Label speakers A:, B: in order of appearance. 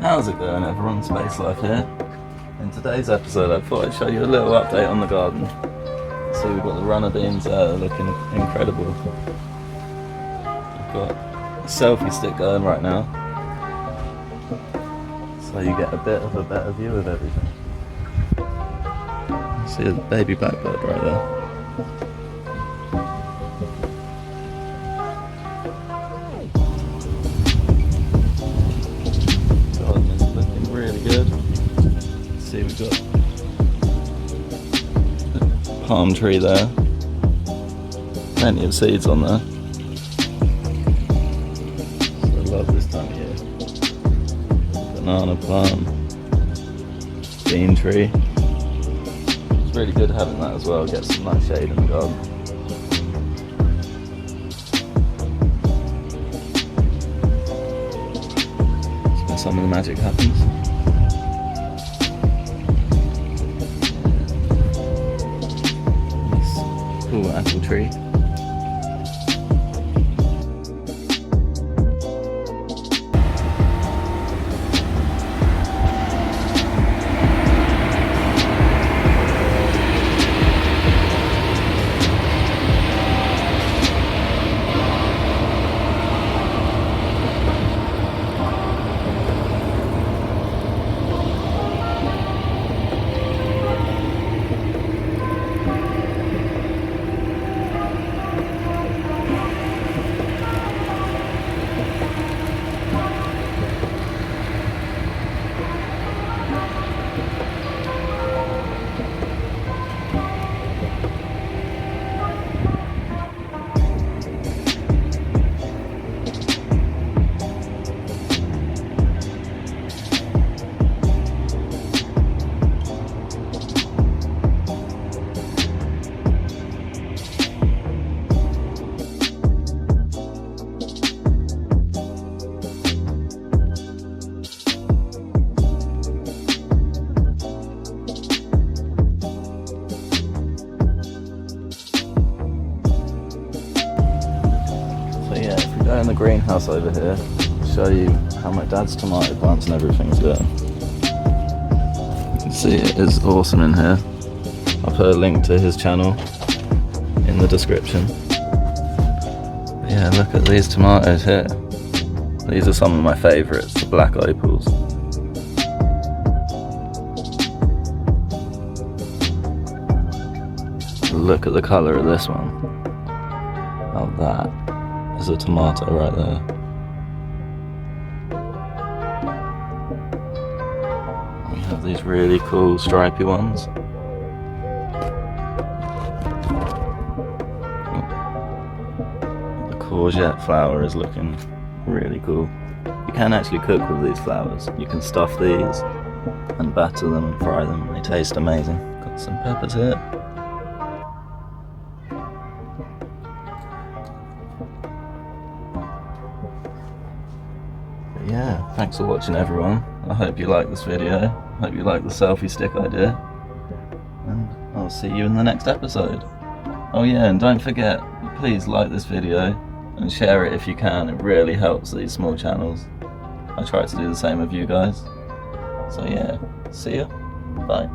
A: How's it going everyone, Space Life here. In today's episode I thought I'd show you a little update on the garden. See, we've got the runner beans looking incredible. We've got a selfie stick going right now, so you get a bit of a better view of everything. See a baby blackbird right there. Garden is looking really good. See, we've got a palm tree there. Plenty of seeds on there. So I love this time of year. Banana plant, bean tree. It's really good having that as well, get some nice shade in the garden. That's where some of the magic happens. Nice cool apple tree. In the greenhouse over here, I'll show you how my dad's tomato plants and everything's going. You can see it is awesome in here. I'll put a link to his channel in the description. But yeah, look at these tomatoes here. These are some of my favourites, the black opals. Look at the colour of this one. Oh, that. There's a tomato right there. We have these really cool stripy ones. The courgette flower is looking really cool. You can actually cook with these flowers. You can stuff these and batter them and fry them. They taste amazing. Got some peppers here. Yeah, thanks for watching everyone. I hope you like this video. I hope you like the selfie stick idea. And I'll see you in the next episode. Oh yeah, and don't forget, please like this video and share it if you can. It really helps these small channels. I try to do the same with you guys. So yeah, see ya. Bye.